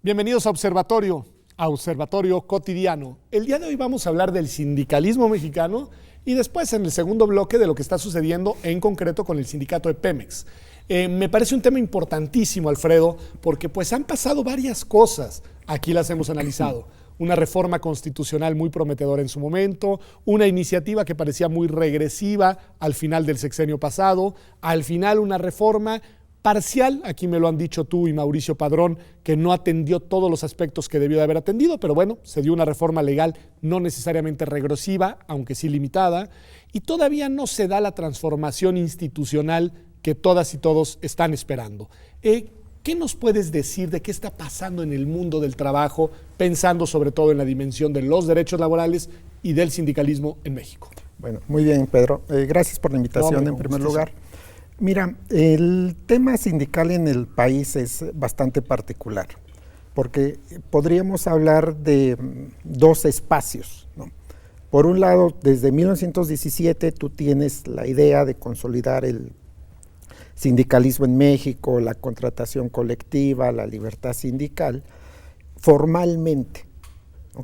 Bienvenidos a Observatorio Cotidiano. El día de hoy vamos a hablar del sindicalismo mexicano y después en el segundo bloque de lo que está sucediendo en concreto con el sindicato de Pemex. Me parece un tema importantísimo, Alfredo, porque pues han pasado varias cosas. Aquí las hemos analizado. Una reforma constitucional muy prometedora en su momento, una iniciativa que parecía muy regresiva al final del sexenio pasado, al final una reforma parcial, aquí me lo han dicho tú y Mauricio Padrón, que no atendió todos los aspectos que debió de haber atendido, pero bueno, se dio una reforma legal no necesariamente regresiva, aunque sí limitada, y todavía no se da la transformación institucional que todas y todos están esperando. ¿Qué nos puedes decir de qué está pasando en el mundo del trabajo, pensando sobre todo en la dimensión de los derechos laborales y del sindicalismo en México? Bueno, muy bien, Pedro. Gracias por la invitación en primer lugar. Mira, el tema sindical en el país es bastante particular, porque podríamos hablar de dos espacios, ¿no? Por un lado, desde 1917 tú tienes la idea de consolidar el sindicalismo en México, la contratación colectiva, la libertad sindical, formalmente,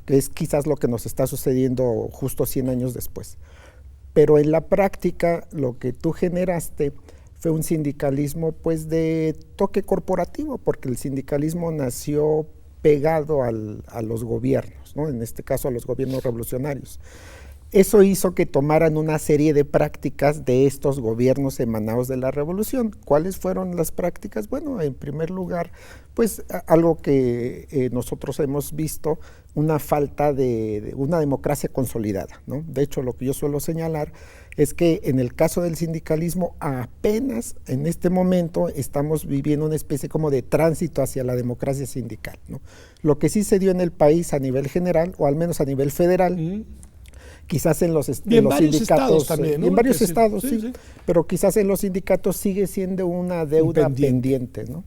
que es quizás lo que nos está sucediendo justo 100 años después. Pero en la práctica lo que tú generaste fue un sindicalismo pues de toque corporativo, porque el sindicalismo nació pegado a los gobiernos, ¿no? En este caso a los gobiernos revolucionarios. Eso hizo que tomaran una serie de prácticas de estos gobiernos emanados de la revolución. ¿Cuáles fueron las prácticas? Bueno, en primer lugar, pues algo que nosotros hemos visto, una falta de una democracia consolidada, ¿no? De hecho, lo que yo suelo señalar es que en el caso del sindicalismo apenas en este momento estamos viviendo una especie como de tránsito hacia la democracia sindical, ¿no? Lo que sí se dio en el país a nivel general, o al menos a nivel federal, quizás en los sindicatos también, ¿no? En varios estados, sí, pero quizás en los sindicatos sigue siendo una deuda pendiente, ¿no?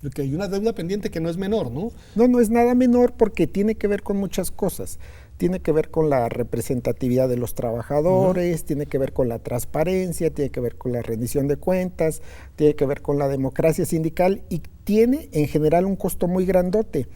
Ok, una deuda pendiente que no es menor, ¿no? No es nada menor porque tiene que ver con muchas cosas. Tiene que ver con la representatividad de los trabajadores, tiene que ver con la transparencia, tiene que ver con la rendición de cuentas, tiene que ver con la democracia sindical y tiene en general un costo muy grandote,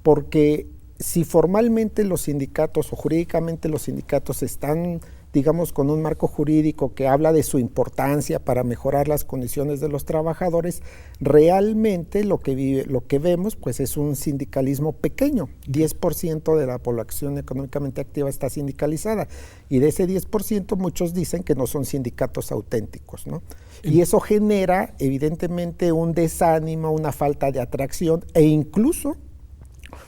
porque si formalmente los sindicatos o jurídicamente los sindicatos están, digamos, con un marco jurídico que habla de su importancia para mejorar las condiciones de los trabajadores, realmente lo que vemos pues es un sindicalismo pequeño. 10% de la población económicamente activa está sindicalizada y de ese 10% muchos dicen que no son sindicatos auténticos, ¿no? Y eso genera evidentemente un desánimo, una falta de atracción e incluso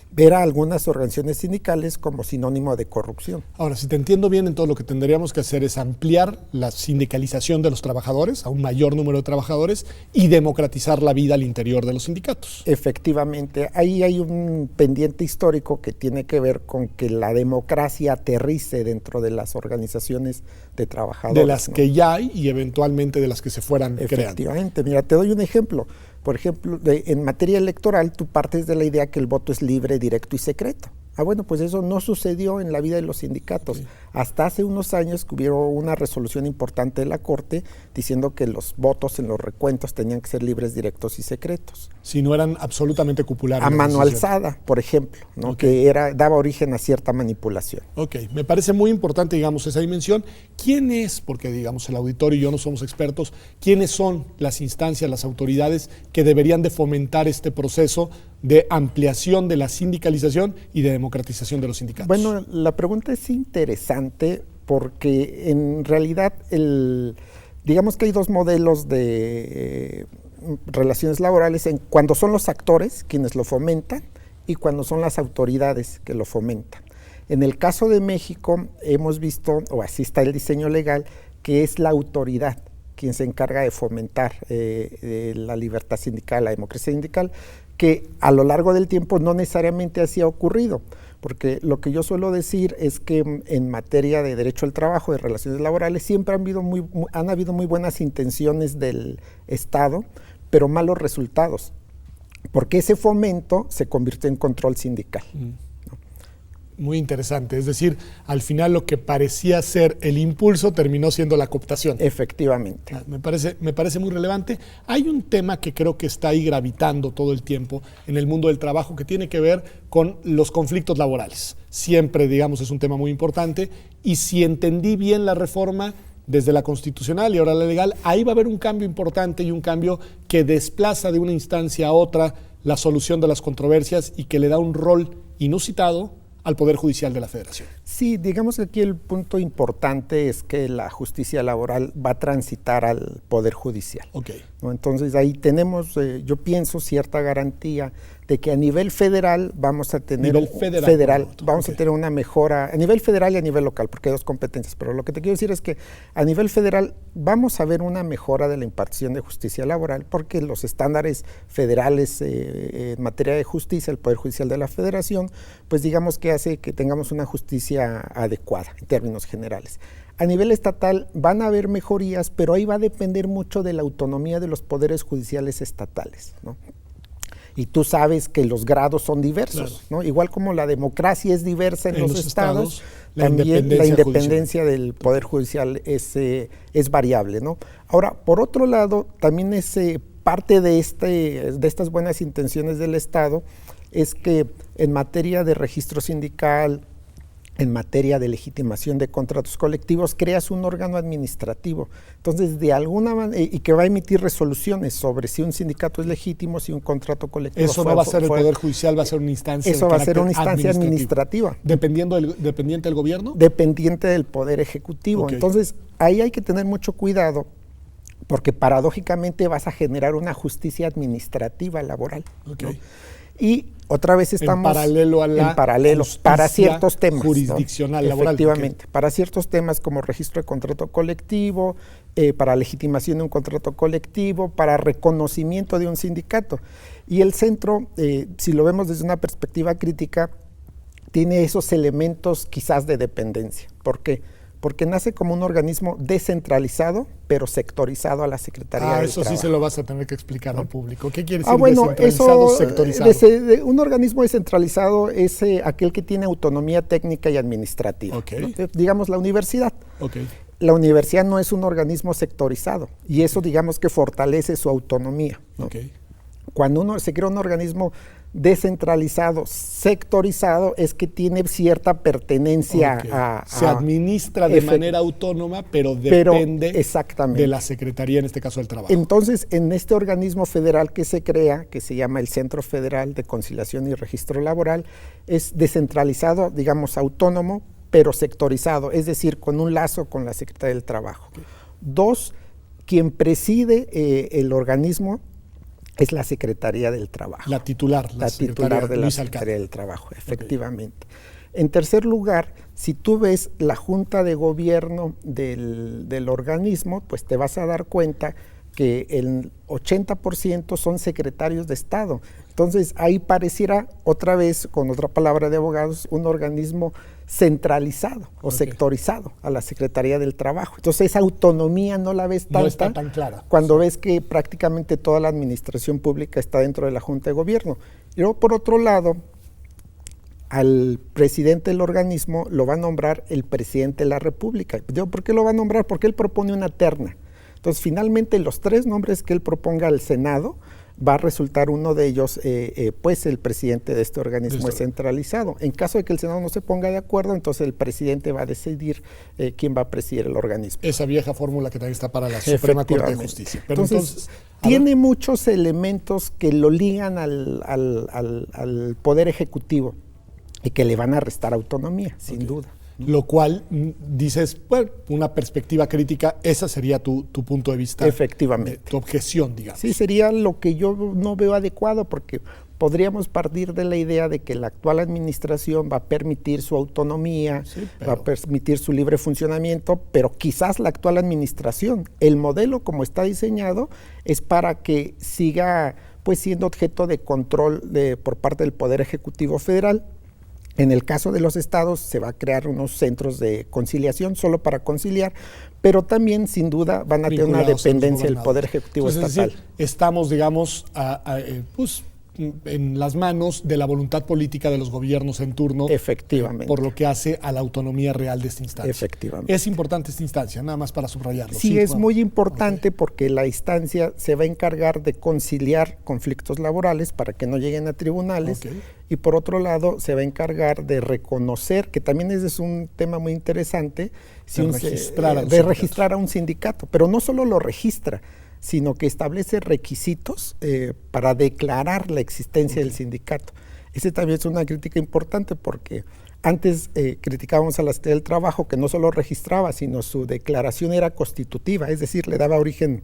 ver a algunas organizaciones sindicales como sinónimo de corrupción. Ahora, si te entiendo bien, entonces lo que tendríamos que hacer es ampliar la sindicalización de los trabajadores a un mayor número de trabajadores y democratizar la vida al interior de los sindicatos. Efectivamente, ahí hay un pendiente histórico que tiene que ver con que la democracia aterrice dentro de las organizaciones de trabajadores. De las, ¿no?, que ya hay y eventualmente de las que se fueran creando. Efectivamente, mira, te doy un ejemplo. Por ejemplo, en materia electoral, tú partes de la idea que el voto es libre, directo y secreto. Bueno, pues eso no sucedió en la vida de los sindicatos. Sí. Hasta hace unos años que hubo una resolución importante de la Corte diciendo que los votos en los recuentos tenían que ser libres, directos y secretos. Si no eran absolutamente cupulares. A mano alzada, por ejemplo, ¿no? Okay. Que daba origen a cierta manipulación. Ok, me parece muy importante, digamos, esa dimensión. ¿Quién es, porque digamos el auditorio y yo no somos expertos, quiénes son las instancias, las autoridades que deberían de fomentar este proceso de ampliación de la sindicalización y de democratización de los sindicatos? Bueno, la pregunta es interesante porque en realidad digamos que hay dos modelos de relaciones laborales, cuando son los actores quienes lo fomentan y cuando son las autoridades que lo fomentan. En el caso de México hemos visto, o así está el diseño legal, que es la autoridad quien se encarga de fomentar la libertad sindical, la democracia sindical, que a lo largo del tiempo no necesariamente así ha ocurrido, porque lo que yo suelo decir es que en materia de derecho al trabajo, de relaciones laborales, siempre han habido muy buenas intenciones del Estado, pero malos resultados, porque ese fomento se convirtió en control sindical. Muy interesante. Es decir, al final lo que parecía ser el impulso terminó siendo la cooptación. Efectivamente. Me parece muy relevante. Hay un tema que creo que está ahí gravitando todo el tiempo en el mundo del trabajo que tiene que ver con los conflictos laborales. Siempre, digamos, es un tema muy importante. Y si entendí bien la reforma desde la constitucional y ahora la legal, ahí va a haber un cambio importante y un cambio que desplaza de una instancia a otra la solución de las controversias y que le da un rol inusitado al Poder Judicial de la Federación. Sí, digamos que aquí el punto importante es que la justicia laboral va a transitar al Poder Judicial. Okay. ¿No? Entonces ahí tenemos, yo pienso, cierta garantía de que a nivel federal vamos a tener vamos a tener una mejora a nivel federal y a nivel local, porque hay dos competencias, pero lo que te quiero decir es que a nivel federal vamos a ver una mejora de la impartición de justicia laboral, porque los estándares federales en materia de justicia, el Poder Judicial de la Federación, pues digamos que hace que tengamos una justicia adecuada en términos generales. A nivel estatal van a haber mejorías, pero ahí va a depender mucho de la autonomía de los poderes judiciales estatales, ¿no? Y tú sabes que los grados son diversos, claro, ¿no? Igual como la democracia es diversa en los estados, también la independencia del Poder Judicial es variable, ¿no? Ahora, por otro lado, también es parte de estas buenas intenciones del Estado, es que en materia de registro sindical, en materia de legitimación de contratos colectivos, creas un órgano administrativo. Entonces, de alguna manera, y que va a emitir resoluciones sobre si un sindicato es legítimo, si un contrato colectivo. Eso no va a ser el Poder Judicial, va a ser una instancia. Eso va a ser una instancia administrativa. ¿Dependiente del gobierno? Dependiente del Poder Ejecutivo. Okay. Entonces, ahí hay que tener mucho cuidado, porque paradójicamente vas a generar una justicia administrativa laboral. Okay. ¿No? Y otra vez estamos en paralelo para ciertos temas jurisdiccional, ¿no? laboral. Efectivamente, para ciertos temas como registro de contrato colectivo, para legitimación de un contrato colectivo, para reconocimiento de un sindicato. Y el centro, si lo vemos desde una perspectiva crítica, tiene esos elementos quizás de dependencia. ¿Por qué? Porque nace como un organismo descentralizado, pero sectorizado a la Secretaría del Trabajo. Eso sí se lo vas a tener que explicar al público. ¿Qué quiere decir descentralizado, sectorizado? Un organismo descentralizado es aquel que tiene autonomía técnica y administrativa. Okay. ¿No? Digamos, la universidad. Okay. La universidad no es un organismo sectorizado y eso, digamos, que fortalece su autonomía, ¿no? Okay. Cuando uno se crea un organismo descentralizado, sectorizado, es que tiene cierta pertenencia se administra de manera autónoma, pero depende de la Secretaría, en este caso del Trabajo. Entonces, en este organismo federal que se crea, que se llama el Centro Federal de Conciliación y Registro Laboral, es descentralizado, digamos, autónomo, pero sectorizado, es decir, con un lazo con la Secretaría del Trabajo. Okay. 2, quien preside el organismo es la Secretaría del Trabajo. La titular de la Secretaría del Trabajo, efectivamente. Okay. En tercer lugar, si tú ves la junta de gobierno del organismo, pues te vas a dar cuenta que el 80% son secretarios de Estado. Entonces, ahí pareciera, otra vez, con otra palabra de abogados, un organismo centralizado o sectorizado a la Secretaría del Trabajo. Entonces, esa autonomía no la ves tanta. No está tan clara. Cuando ves que prácticamente toda la administración pública está dentro de la Junta de Gobierno. Y luego, por otro lado, al presidente del organismo lo va a nombrar el presidente de la República. ¿Por qué lo va a nombrar? Porque él propone una terna. Entonces, finalmente, los 3 nombres que él proponga al Senado, va a resultar uno de ellos, pues el presidente de este organismo es centralizado. En caso de que el Senado no se ponga de acuerdo, entonces el presidente va a decidir quién va a presidir el organismo. Esa vieja fórmula que también está para la Suprema Corte de Justicia. Pero entonces tiene muchos elementos que lo ligan al Poder Ejecutivo y que le van a restar autonomía, sin duda. Lo cual, dices, bueno, una perspectiva crítica, esa sería tu punto de vista. Efectivamente. Tu objeción, digamos. Sí, sería lo que yo no veo adecuado, porque podríamos partir de la idea de que la actual administración va a permitir su autonomía, va a permitir su libre funcionamiento, pero quizás la actual administración, el modelo como está diseñado, es para que siga pues siendo objeto de control por parte del Poder Ejecutivo Federal. En el caso de los estados se va a crear unos centros de conciliación solo para conciliar, pero también sin duda van a tener una dependencia del Poder Ejecutivo estatal. Es decir, estamos, digamos, pues en las manos de la voluntad política de los gobiernos en turno. Efectivamente. Por lo que hace a la autonomía real de esta instancia. Efectivamente. Es importante esta instancia, nada más para subrayarlo. Sí, es muy importante porque la instancia se va a encargar de conciliar conflictos laborales para que no lleguen a tribunales y por otro lado se va a encargar de reconocer, que también ese es un tema muy interesante, registrar a un sindicato, pero no solo lo registra, sino que establece requisitos para declarar la existencia del sindicato. Ese también es una crítica importante porque antes criticábamos a la Secretaría del Trabajo que no solo registraba, sino su declaración era constitutiva, es decir, le daba origen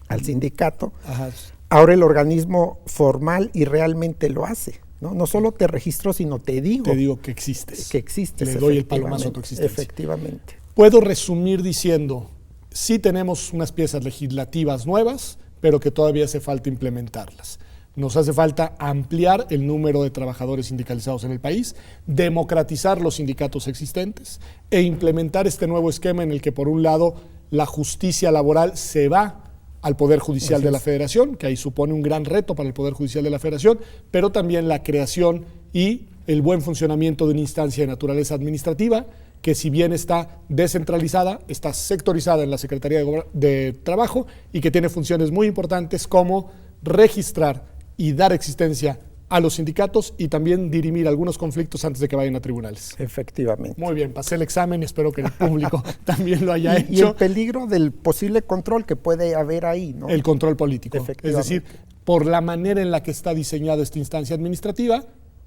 al sindicato. Ajá. Ahora el organismo formal y realmente lo hace. No solo te registro, sino te digo. Te digo que existes. Que existes. Le doy el palomazo a tu existencia. Efectivamente. Puedo resumir diciendo, sí tenemos unas piezas legislativas nuevas, pero que todavía hace falta implementarlas. Nos hace falta ampliar el número de trabajadores sindicalizados en el país, democratizar los sindicatos existentes e implementar este nuevo esquema en el que, por un lado, la justicia laboral se va al Poder Judicial de la Federación, que ahí supone un gran reto para el Poder Judicial de la Federación, pero también la creación y el buen funcionamiento de una instancia de naturaleza administrativa que, si bien está descentralizada, está sectorizada en la Secretaría de Trabajo y que tiene funciones muy importantes como registrar y dar existencia a los sindicatos y también dirimir algunos conflictos antes de que vayan a tribunales. Efectivamente. Muy bien, pasé el examen, espero que el público también lo haya hecho. Y el peligro del posible control que puede haber ahí, ¿no? El control político. Es decir, por la manera en la que está diseñada esta instancia administrativa,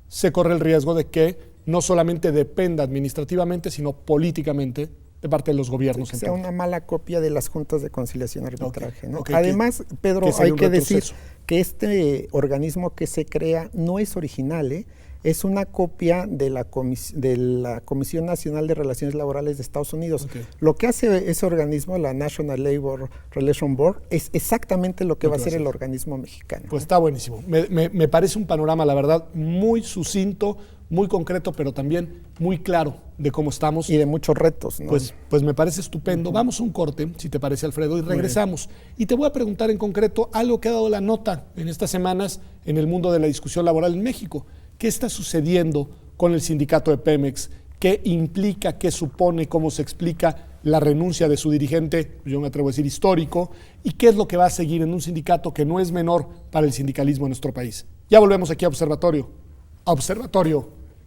se corre el riesgo de que no solamente dependa administrativamente, sino políticamente de parte de los gobiernos. Que sea una mala copia de las juntas de conciliación y arbitraje, ¿no? Okay, Además, Pedro, hay que decir que este organismo que se crea no es original, es una copia de la Comisión Nacional de Relaciones Laborales de Estados Unidos. Lo que hace ese organismo, la National Labor Relations Board, es exactamente lo que va a hacer el organismo mexicano. Pues está buenísimo. Me parece un panorama, la verdad, muy sucinto, muy concreto, pero también muy claro de cómo estamos. Y de muchos retos, ¿no? Pues me parece estupendo. Vamos a un corte, si te parece, Alfredo, y regresamos. Y te voy a preguntar en concreto algo que ha dado la nota en estas semanas en el mundo de la discusión laboral en México. ¿Qué está sucediendo con el sindicato de Pemex? ¿Qué implica, qué supone, cómo se explica la renuncia de su dirigente, yo me atrevo a decir histórico, y qué es lo que va a seguir en un sindicato que no es menor para el sindicalismo en nuestro país? Ya volvemos aquí a Observatorio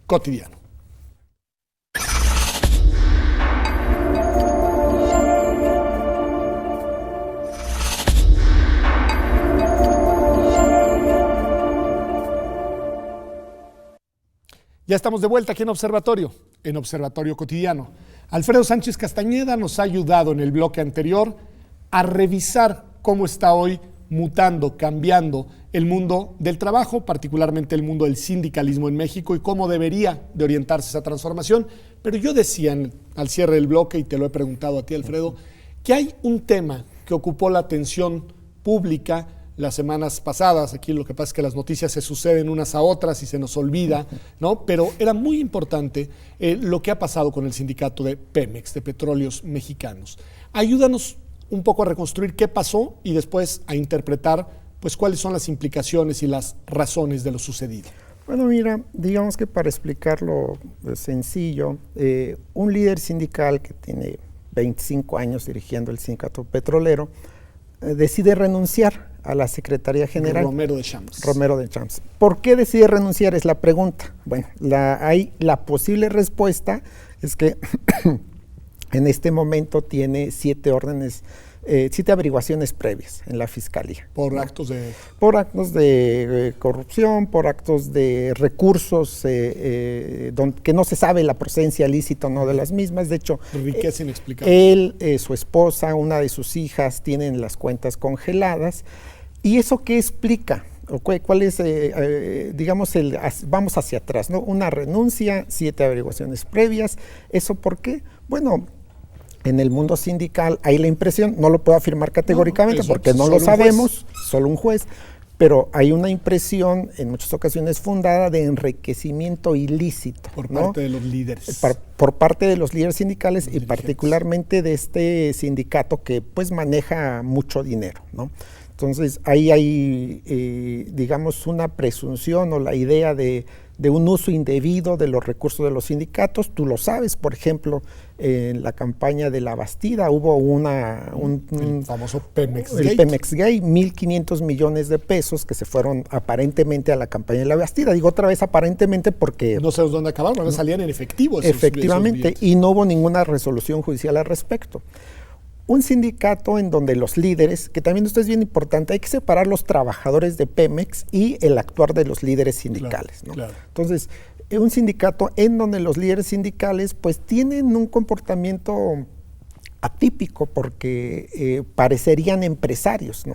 Cotidiano. Ya estamos de vuelta aquí en Observatorio Cotidiano. Alfredo Sánchez Castañeda nos ha ayudado en el bloque anterior a revisar cómo está hoy mutando, cambiando el mundo del trabajo, particularmente el mundo del sindicalismo en México y cómo debería de orientarse esa transformación. Pero yo decía al cierre del bloque, y te lo he preguntado a ti, Alfredo, que hay un tema que ocupó la atención pública las semanas pasadas. Aquí lo que pasa es que las noticias se suceden unas a otras y se nos olvida, ¿no? Pero era muy importante lo que ha pasado con el sindicato de Pemex, de Petróleos Mexicanos. Ayúdanos un poco a reconstruir qué pasó y después a interpretar pues cuáles son las implicaciones y las razones de lo sucedido. Bueno, mira, digamos que para explicarlo sencillo, un líder sindical que tiene 25 años dirigiendo el sindicato petrolero decide renunciar a la Secretaría General. Romero de Champs. ¿Por qué decide renunciar? Es la pregunta. Bueno, la posible respuesta es que en este momento tiene 7 averiguaciones previas en la Fiscalía. ¿Por actos de...? Por actos de corrupción, por actos de recursos que no se sabe la procedencia lícita o no de las mismas. De hecho, riqueza inexplicable. Él, su esposa, una de sus hijas tienen las cuentas congeladas. ¿Y eso qué explica? ¿Cuál es, digamos, vamos hacia atrás, ¿no? Una renuncia, 7 averiguaciones previas. ¿Eso por qué? Bueno, en el mundo sindical hay la impresión, no lo puedo afirmar categóricamente porque no lo sabemos, solo un juez, pero hay una impresión, en muchas ocasiones fundada, de enriquecimiento ilícito. Por parte de los líderes. Por parte de los líderes sindicales y particularmente de este sindicato que pues maneja mucho dinero, ¿no? Entonces ahí hay, digamos, una presunción o la idea de un uso indebido de los recursos de los sindicatos. Tú lo sabes, por ejemplo, en la campaña de la Bastida hubo el famoso Pemex Gate. El Pemex Gate, 1.500 millones de pesos que se fueron aparentemente a la campaña de la Bastida. Digo otra vez aparentemente porque... No sabemos dónde acabaron, no salían en efectivo. Efectivamente, y no hubo ninguna resolución judicial al respecto. Un sindicato en donde los líderes, que también esto es bien importante, hay que separar los trabajadores de Pemex y el actuar de los líderes sindicales, ¿no? Claro. Entonces, un sindicato en donde los líderes sindicales pues tienen un comportamiento atípico porque parecerían empresarios, ¿no?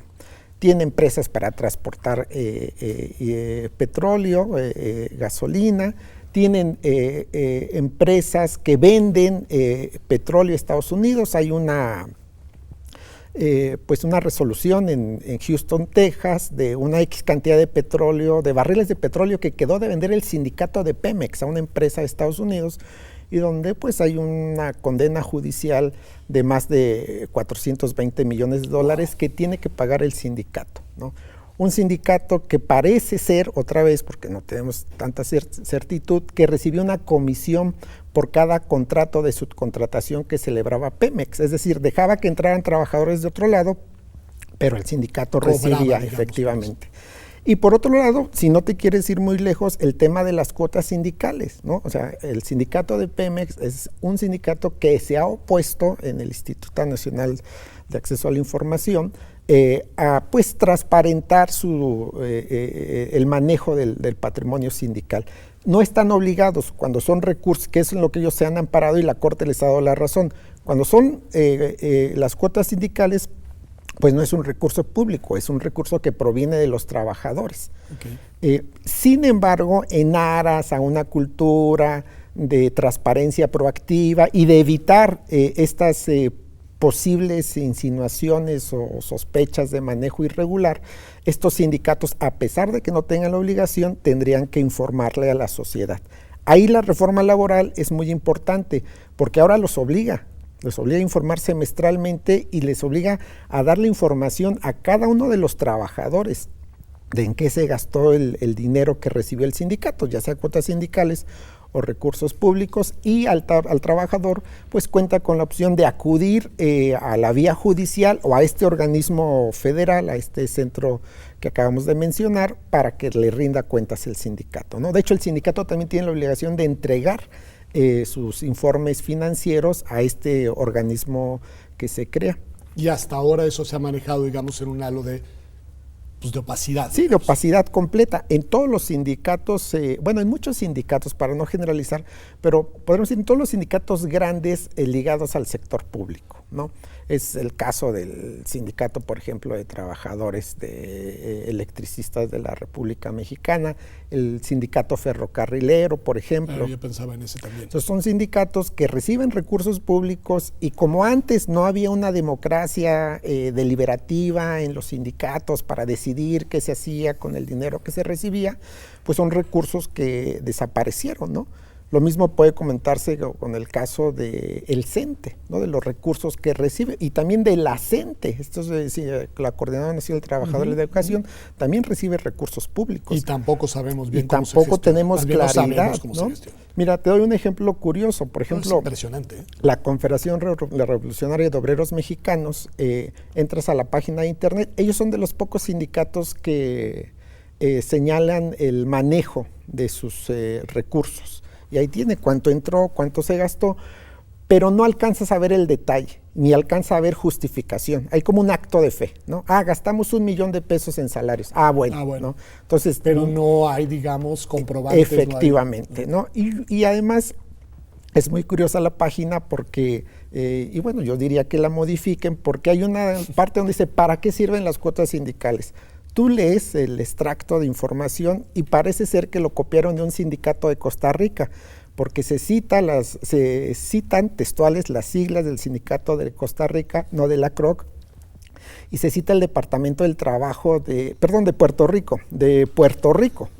Tienen empresas para transportar petróleo, gasolina, tienen empresas que venden petróleo a Estados Unidos. Hay una resolución en Houston, Texas, de una X cantidad de petróleo, de barriles de petróleo que quedó de vender el sindicato de Pemex a una empresa de Estados Unidos, y donde pues hay una condena judicial de más de 420 millones de dólares que tiene que pagar el sindicato, ¿no? Un sindicato que parece ser, otra vez, porque no tenemos tanta certitud, que recibió una comisión por cada contrato de subcontratación que celebraba Pemex. Es decir, dejaba que entraran trabajadores de otro lado, pero el sindicato recibía, digamos, efectivamente. Y por otro lado, si no te quieres ir muy lejos, el tema de las cuotas sindicales, ¿no? O sea, el sindicato de Pemex es un sindicato que se ha opuesto en el Instituto Nacional de Acceso a la Información a pues transparentar el manejo del patrimonio sindical. No están obligados cuando son recursos, que es en lo que ellos se han amparado y la Corte les ha dado la razón. Cuando son las cuotas sindicales, pues no es un recurso público, es un recurso que proviene de los trabajadores. Okay. Sin embargo, en aras a una cultura de transparencia proactiva y de evitar estas posibles insinuaciones o sospechas de manejo irregular, estos sindicatos, a pesar de que no tengan la obligación, tendrían que informarle a la sociedad. Ahí la reforma laboral es muy importante, porque ahora los obliga a informar semestralmente y les obliga a darle información a cada uno de los trabajadores de en qué se gastó el dinero que recibió el sindicato, ya sea cuotas sindicales o recursos públicos, y al trabajador pues cuenta con la opción de acudir a la vía judicial o a este organismo federal, a este centro que acabamos de mencionar, para que le rinda cuentas el sindicato, ¿no? De hecho, el sindicato también tiene la obligación de entregar sus informes financieros a este organismo que se crea. Y hasta ahora eso se ha manejado, digamos, en un halo de opacidad. Sí, de opacidad completa. En todos los sindicatos, en muchos sindicatos, para no generalizar, pero podemos decir en todos los sindicatos grandes ligados al sector público, ¿no? Es el caso del sindicato, por ejemplo, de trabajadores de electricistas de la República Mexicana, el sindicato ferrocarrilero, por ejemplo. Yo pensaba en ese también. Entonces son sindicatos que reciben recursos públicos y como antes no había una democracia deliberativa en los sindicatos para decidir qué se hacía con el dinero que se recibía, pues son recursos que desaparecieron, ¿no? Lo mismo puede comentarse con el caso del CENTE, ¿no? De los recursos que recibe, y también de la CENTE, esto es la Coordinadora Nacional de Trabajadores de Educación, también recibe recursos públicos. Y tampoco sabemos bien cómo se gestiona. Y tampoco tenemos claridad, ¿no? Mira, te doy un ejemplo curioso. Por ejemplo, impresionante, la Confederación Revolucionaria de Obreros Mexicanos, entras a la página de internet, ellos son de los pocos sindicatos que señalan el manejo de sus recursos. Y ahí tiene cuánto entró, cuánto se gastó, pero no alcanzas a ver el detalle, ni alcanza a ver justificación. Hay como un acto de fe, ¿no? Gastamos 1 millón de pesos en salarios. Bueno. ¿No? Entonces, pero no hay, digamos, comprobantes. Efectivamente, ¿no? Y además es muy curiosa la página porque, yo diría que la modifiquen, porque hay una parte donde dice, ¿para qué sirven las cuotas sindicales? Tú lees el extracto de información y parece ser que lo copiaron de un sindicato de Costa Rica, porque se citan textuales las siglas del sindicato de Costa Rica, no de la CROC, y se cita el Departamento del Trabajo de Puerto Rico,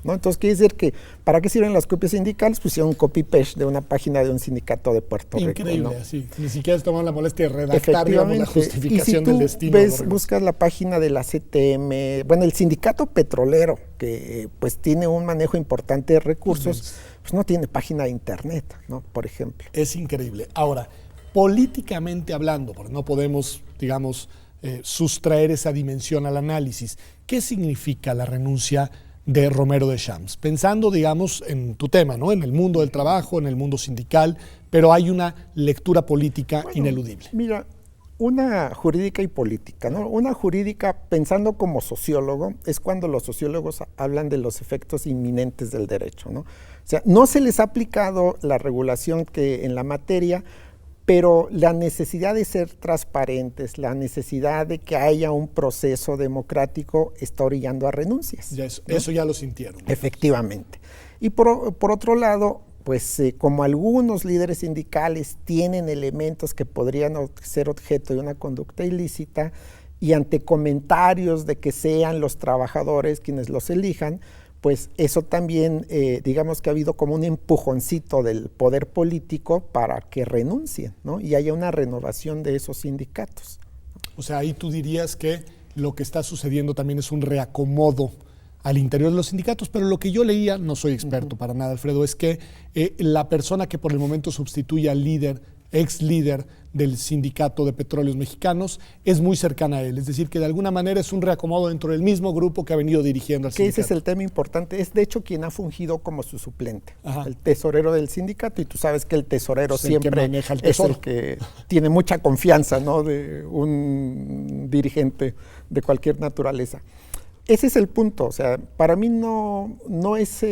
¿no? Entonces quiere decir que, ¿para qué sirven las copias sindicales? Pues hicieron un copy-paste de una página de un sindicato de Puerto Rico. Increíble, ¿no? Sí. Ni siquiera se tomaron la molestia de redactar, digamos, la justificación del destino. Y si tú buscas la página de la CTM, bueno, el sindicato petrolero, que pues tiene un manejo importante de recursos, pues no tiene página de internet, ¿no? Por ejemplo. Es increíble. Ahora, políticamente hablando, porque no podemos, digamos, sustraer esa dimensión al análisis, ¿qué significa la renuncia de Romero Deschamps? Pensando, digamos, en tu tema, ¿no? En el mundo del trabajo, en el mundo sindical, pero hay una lectura política ineludible. Mira, una jurídica y política, ¿no? Una jurídica, pensando como sociólogo, es cuando los sociólogos hablan de los efectos inminentes del derecho, ¿no? O sea, no se les ha aplicado la regulación que en la materia, pero la necesidad de ser transparentes, la necesidad de que haya un proceso democrático está orillando a renuncias. Ya eso ya lo sintieron. Efectivamente. Y por otro lado, pues como algunos líderes sindicales tienen elementos que podrían ser objeto de una conducta ilícita, y ante comentarios de que sean los trabajadores quienes los elijan, pues eso también, digamos que ha habido como un empujoncito del poder político para que renuncien, ¿no? Y haya una renovación de esos sindicatos. O sea, ahí tú dirías que lo que está sucediendo también es un reacomodo al interior de los sindicatos, pero lo que yo leía, no soy experto para nada, Alfredo, es que la persona que por el momento sustituye al líder, ex líder del Sindicato de Petróleos Mexicanos, es muy cercana a él. Es decir, que de alguna manera es un reacomodo dentro del mismo grupo que ha venido dirigiendo al sindicato. Ese es el tema importante. Es de hecho quien ha fungido como su suplente, Ajá. el tesorero del sindicato, y tú sabes que el tesorero es siempre el que maneja el es tesoro. el que tiene mucha confianza, ¿no? De un dirigente de cualquier naturaleza. Ese es el punto. O sea, para mí no es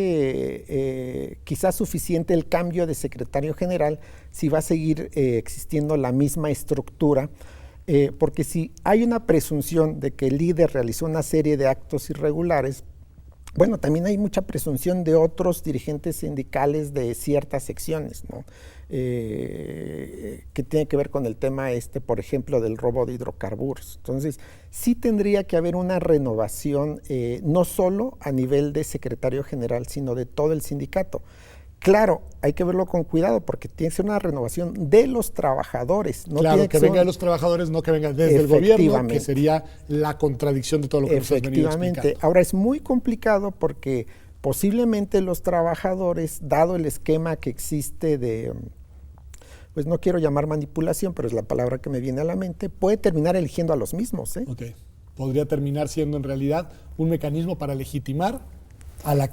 quizás suficiente el cambio de secretario general si va a seguir existiendo la misma estructura, porque si hay una presunción de que el líder realizó una serie de actos irregulares, bueno, también hay mucha presunción de otros dirigentes sindicales de ciertas secciones, ¿no? Que tiene que ver con el tema por ejemplo, del robo de hidrocarburos. Entonces, sí tendría que haber una renovación, no solo a nivel de secretario general, sino de todo el sindicato. Claro, hay que verlo con cuidado porque tiene que ser una renovación de los trabajadores. No claro, que venga de los trabajadores, no que venga desde el gobierno, que sería la contradicción de todo lo que nos has venido explicando. Ahora es muy complicado porque posiblemente los trabajadores, dado el esquema que existe de, pues no quiero llamar manipulación, pero es la palabra que me viene a la mente, puede terminar eligiendo a los mismos. Okay. Podría terminar siendo en realidad un mecanismo para legitimar a la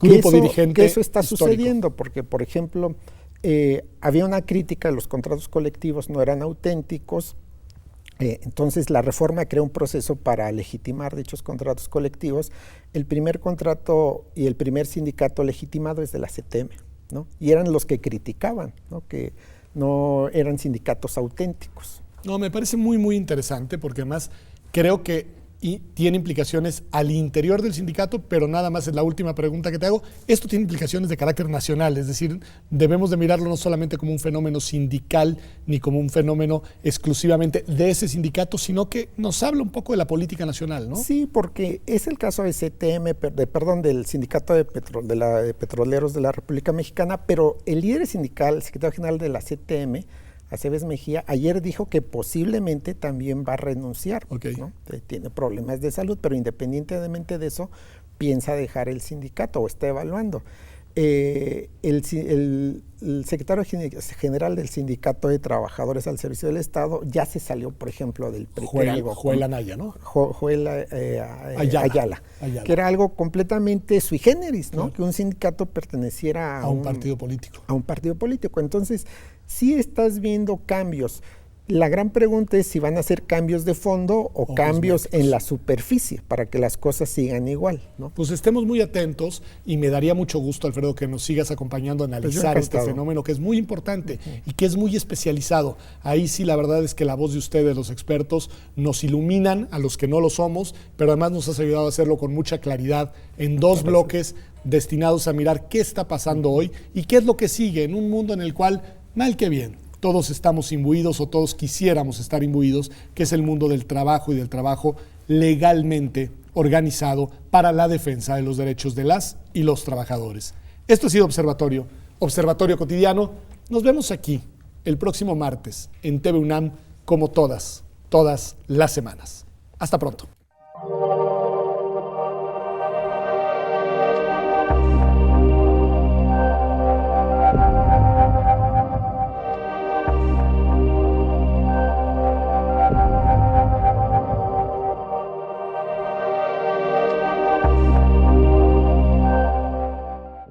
grupo dirigente que eso está histórico. Sucediendo, porque, por ejemplo, había una crítica, los contratos colectivos no eran auténticos, entonces la reforma creó un proceso para legitimar dichos contratos colectivos. El primer contrato y el primer sindicato legitimado es de la CTM, ¿no? Y eran los que criticaban, ¿no? Que no eran sindicatos auténticos. No, me parece muy, muy interesante porque además creo que tiene implicaciones al interior del sindicato, pero nada más es la última pregunta que te hago. Esto tiene implicaciones de carácter nacional, es decir, debemos de mirarlo no solamente como un fenómeno sindical ni como un fenómeno exclusivamente de ese sindicato, sino que nos habla un poco de la política nacional, ¿no? Sí, porque es el caso de CTM, del Sindicato de Petroleros de la República Mexicana, pero el líder sindical, el secretario general de la CTM, Aceves Mejía, ayer dijo que posiblemente también va a renunciar, okay, ¿no? Tiene problemas de salud, pero independientemente de eso, piensa dejar el sindicato o está evaluando. El secretario general del Sindicato de Trabajadores al Servicio del Estado ya se salió, por ejemplo, del PRI. Joel Anaya, ¿no? Joel Ayala, que era algo completamente sui generis, ¿no? Claro. Que un sindicato perteneciera a un partido político. A un partido político. Entonces, sí estás viendo cambios. La gran pregunta es si van a ser cambios de fondo o cambios en la superficie para que las cosas sigan igual, ¿no? Pues estemos muy atentos y me daría mucho gusto, Alfredo, que nos sigas acompañando a analizar este fenómeno que es muy importante y que es muy especializado. Ahí sí la verdad es que la voz de ustedes, los expertos, nos iluminan a los que no lo somos, pero además nos has ayudado a hacerlo con mucha claridad en dos bloques destinados a mirar qué está pasando hoy y qué es lo que sigue en un mundo en el cual, mal que bien, todos estamos imbuidos o todos quisiéramos estar imbuidos, que es el mundo del trabajo y del trabajo legalmente organizado para la defensa de los derechos de las y los trabajadores. Esto ha sido Observatorio Cotidiano. Nos vemos aquí el próximo martes en TV UNAM como todas las semanas. Hasta pronto.